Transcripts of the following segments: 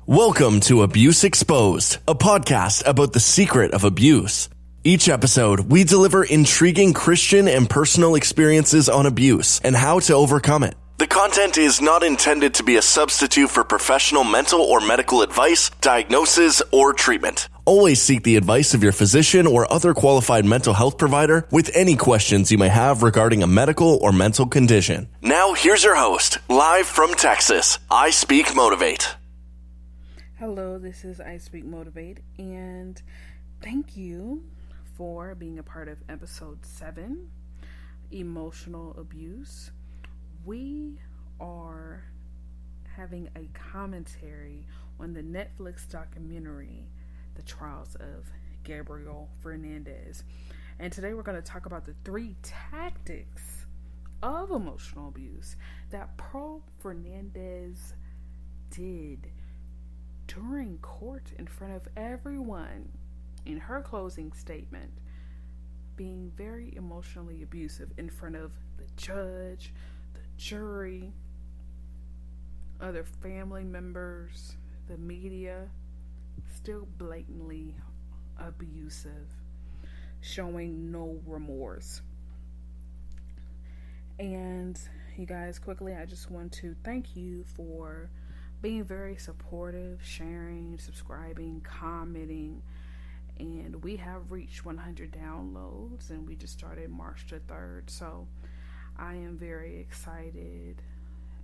Welcome to Abuse Exposed, a podcast about the secret of abuse. Each episode, we deliver intriguing Christian and personal experiences on abuse and how to overcome it. The content is not intended to be a substitute for professional mental or medical advice, diagnosis, or treatment. Always seek the advice of your physician or other qualified mental health provider with any questions you may have regarding a medical or mental condition. Now, here's your host, live from Texas, ISpeakMotivate. Hello, this is ISpeakMotivate, and thank you for being a part of episode 7, Emotional Abuse. We are having a commentary on the Netflix documentary, The Trials of Gabriel Fernandez. And today we're going to talk about the 3 tactics of emotional abuse that Pearl Fernandez did during court in front of everyone in her closing statement, being very emotionally abusive in front of the judge, the jury, other family members, the media, still blatantly abusive, showing no remorse. And you guys, quickly, I just want to thank you for being very supportive, sharing, subscribing, commenting, and we have reached 100 downloads, and we just started March the 3rd, so I am very excited,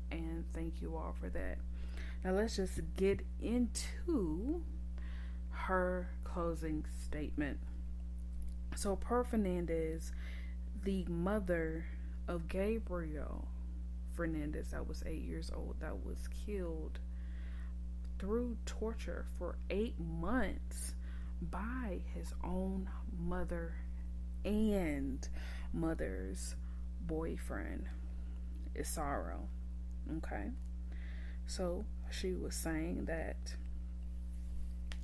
and thank you all for that. Now let's just get into her closing statement. So Pearl Fernandez, the mother of Gabriel Fernandez, that was 8 years old, that was killed through torture for 8 months by his own mother and mother's boyfriend, Isaro. Okay, so she was saying that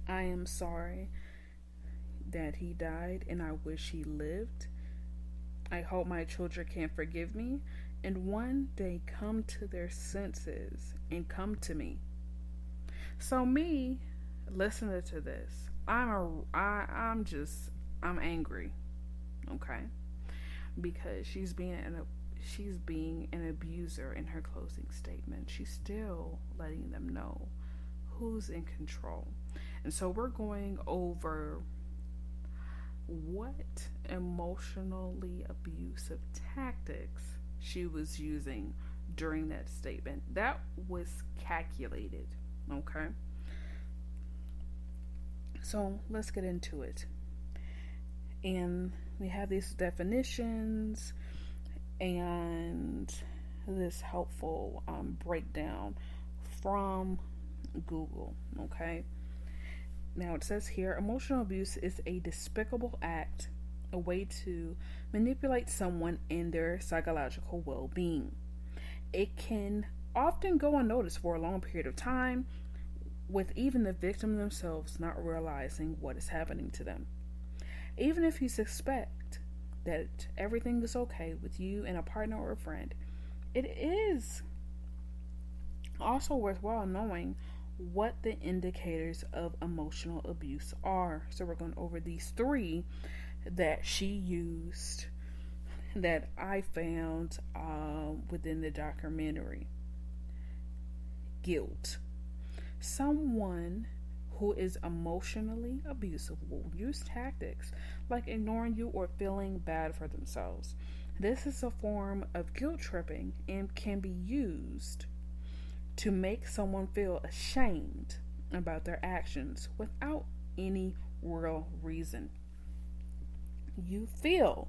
I am sorry that he died and I wish he lived. I hope my children can forgive me and one day come to their senses and come to me. So me, listening to this, I'm angry, okay? Because she's being an abuser in her closing statement. She's still letting them know who's in control. And so we're going over what emotionally abusive tactics she was using during that statement. That was calculated, okay? So let's get into it. And we have these definitions and this helpful breakdown from Google, okay? Now it says here, emotional abuse is a despicable act, a way to manipulate someone in their psychological well-being. It can often go unnoticed for a long period of time, with even the victim themselves not realizing what is happening to them. Even if you suspect that everything is okay with you and a partner or a friend, it is also worthwhile knowing what the indicators of emotional abuse are. So we're going over these 3 that she used that I found within the documentary. Guilt. Someone who is emotionally abusive will use tactics like ignoring you or feeling bad for themselves. This is a form of guilt tripping and can be used to make someone feel ashamed about their actions without any real reason. You feel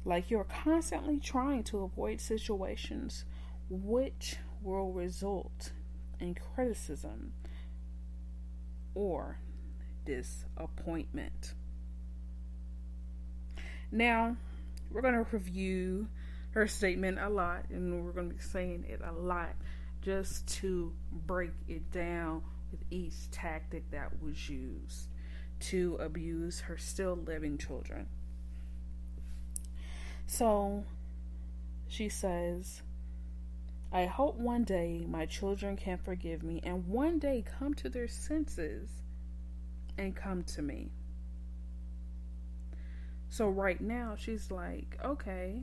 like you're constantly trying to avoid situations which will result in criticism or disappointment. Now, we're going to review her statement a lot, and we're going to be saying it a lot just to break it down with each tactic that was used to abuse her still living children. So she says, I hope one day my children can forgive me and one day come to their senses and come to me. So right now she's like, okay,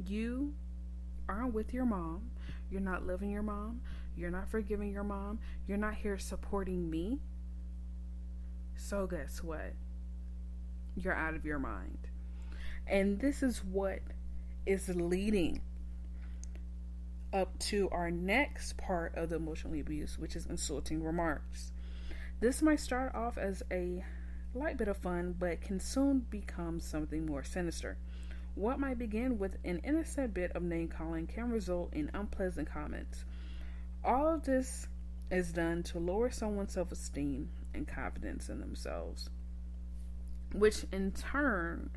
you aren't with your mom. You're not loving your mom. You're not forgiving your mom. You're not here supporting me. So guess what? You're out of your mind. And this is what is leading up to our next part of the emotional abuse, which is insulting remarks. This might start off as a light bit of fun, but can soon become something more sinister. What might begin with an innocent bit of name calling can result in unpleasant comments. All of this is done to lower someone's self-esteem and confidence in themselves, which in turn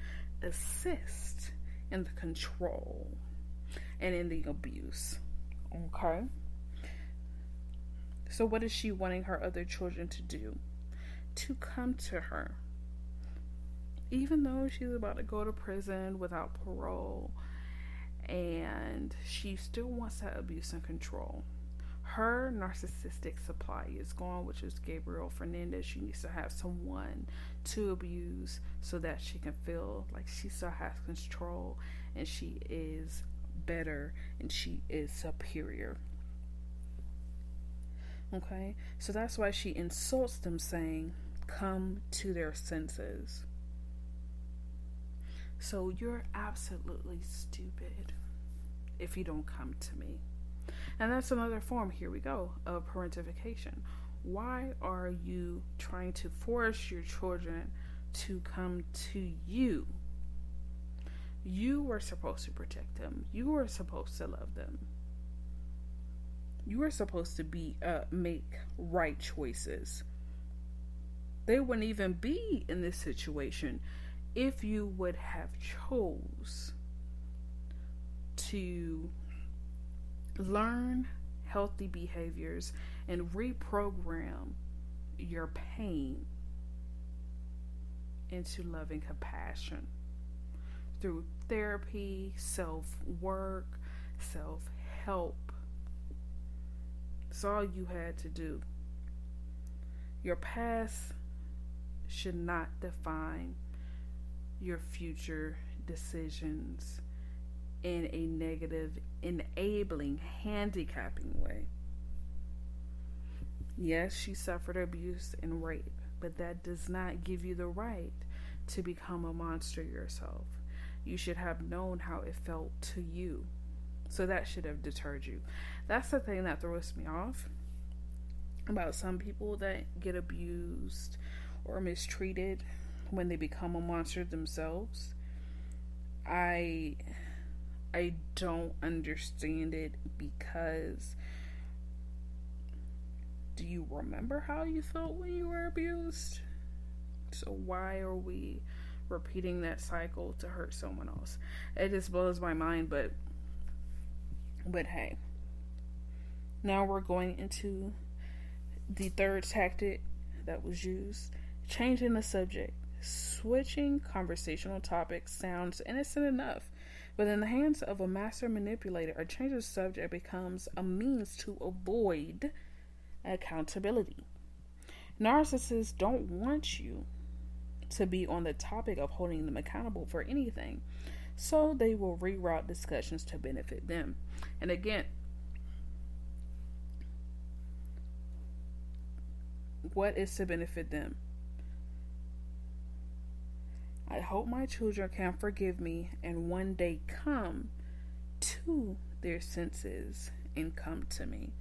assists in the control and in the abuse. Okay? So what is she wanting her other children to do? To come to her. Even though she's about to go to prison without parole, and she still wants that abuse and control. Her narcissistic supply is gone, which is Gabriel Fernandez. She needs to have someone to abuse so that she can feel like she still has control and she is better and she is superior. Okay? So that's why she insults them, saying, come to their senses. So you're absolutely stupid if you don't come to me. And that's another form, here we go, of parentification. Why are you trying to force your children to come to you? You were supposed to protect them. You were supposed to love them. You were supposed to make right choices. They wouldn't even be in this situation if you would have chose to learn healthy behaviors and reprogram your pain into loving compassion through therapy, self-work, self-help. It's all you had to do. Your past should not define your future decisions in a negative, enabling, handicapping way. Yes, she suffered abuse and rape, but that does not give you the right to become a monster yourself. You should have known how it felt to you. So that should have deterred you. That's the thing that throws me off about some people that get abused or mistreated when they become a monster themselves. I don't understand it, because do you remember how you felt when you were abused? So why are we repeating that cycle to hurt someone else? It just blows my mind, but hey. Now we're going into the third tactic that was used, changing the subject. Switching conversational topics sounds innocent enough, but in the hands of a master manipulator, a change of subject becomes a means to avoid accountability. Narcissists don't want you to be on the topic of holding them accountable for anything, so they will reroute discussions to benefit them. And again, what is to benefit them? I hope my children can forgive me and one day come to their senses and come to me.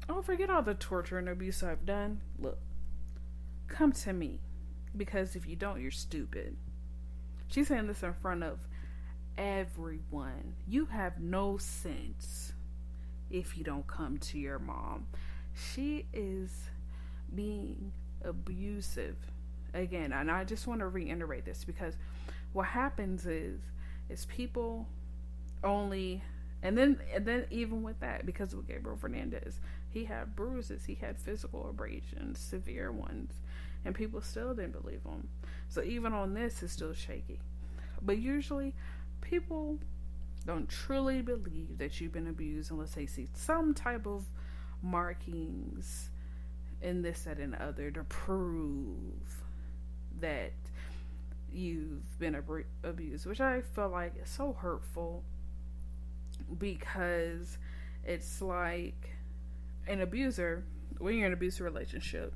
Oh, forget all the torture and abuse I've done. Look, come to me, because if you don't, you're stupid. She's saying this in front of everyone. You have no sense if you don't come to your mom. She is being abusive. Again, and I just want to reiterate this, because what happens is people only, and then even with that, because of Gabriel Fernandez, he had bruises, he had physical abrasions, severe ones, and people still didn't believe him. So even on this, it's still shaky. But usually, people don't truly believe that you've been abused unless they see some type of markings in this, that, and other to prove that you've been abused, which I feel like is so hurtful, because it's like an abuser, when you're in an abusive relationship,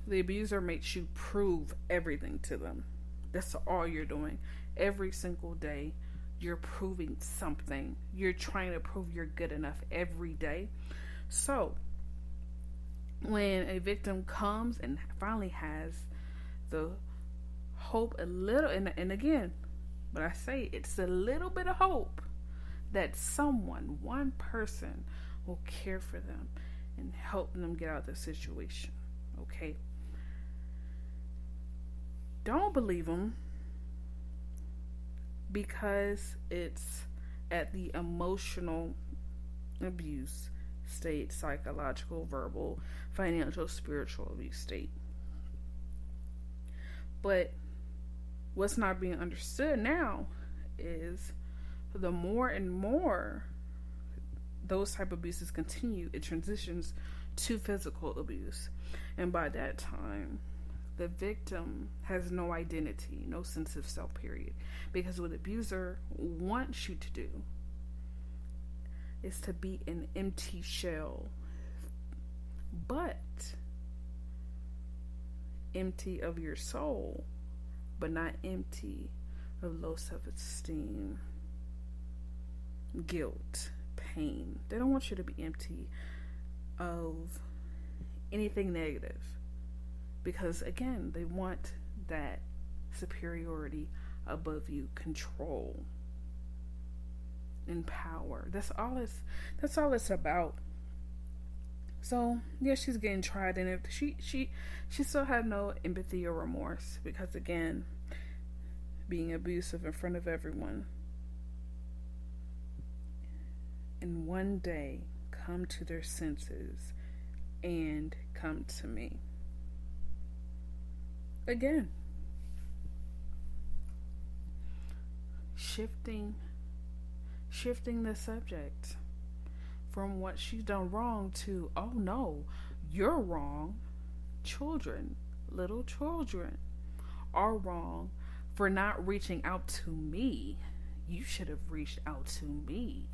the abuser makes you prove everything to them. That's all you're doing. Every single day, you're proving something. You're trying to prove you're good enough every day. So, when a victim comes and finally has the hope, a little, and again, but I say it's a little bit of hope that someone, one person, will care for them and help them get out of the situation. Okay? Don't believe them, because it's at the emotional abuse state, psychological, verbal, financial, spiritual abuse state. But what's not being understood now is the more and more those type of abuses continue, it transitions to physical abuse. And by that time, the victim has no identity, no sense of self, period. Because what the abuser wants you to do is to be an empty shell, but empty of your soul, but not empty of low self-esteem, guilt, pain. They don't want you to be empty of anything negative, because again, they want that superiority above you, control and power. That's all it's about. So yeah, she's getting tried, and if she still had no empathy or remorse, because again, being abusive in front of everyone. And one day come to their senses and come to me. Again, shifting the subject from what she's done wrong to, oh no, you're wrong. Children, little children, are wrong for not reaching out to me. You should have reached out to me.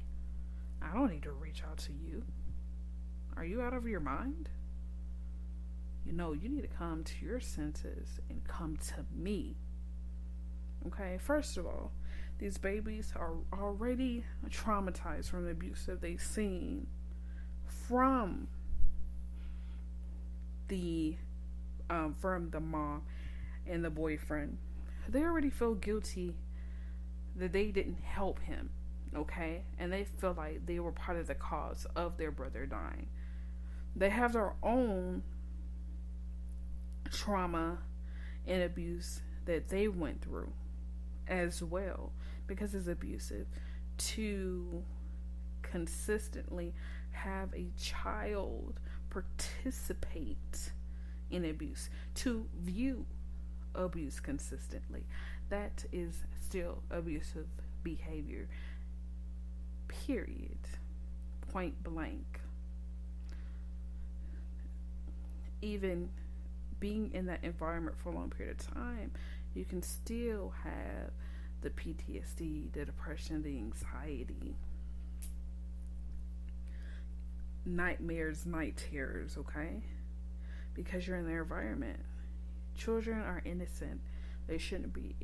I don't need to reach out to you. Are you out of your mind? You know, you need to come to your senses and come to me. Okay, first of all, these babies are already traumatized from the abuse that they've seen from the mom and the boyfriend. They already feel guilty that they didn't help him, okay? And they feel like they were part of the cause of their brother dying. They have their own trauma and abuse that they went through as well, because it's abusive to consistently have a child participate in abuse, to view abuse consistently. That is still abusive behavior, period, point blank. Even being in that environment for a long period of time, you can still have the PTSD, the depression, the anxiety, nightmares, night terrors, okay? Because you're in their environment. Children are innocent. They shouldn't be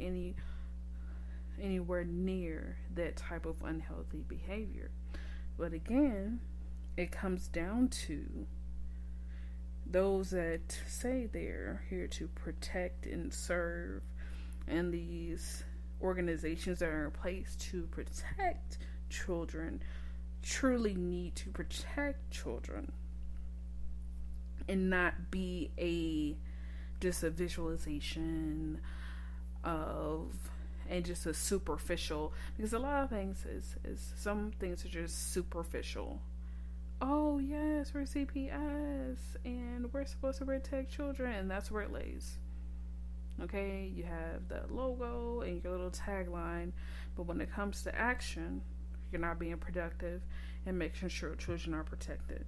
anywhere near that type of unhealthy behavior. But again, it comes down to those that say they're here to protect and serve, and these organizations that are in place to protect children truly need to protect children and not be just a visualization of, and just a superficial, because a lot of things is some things are just superficial. Oh yes, we're CPS and we're supposed to protect children, and that's where it lays. Okay, you have the logo and your little tagline, but when it comes to action, you're not being productive, and making sure children are protected.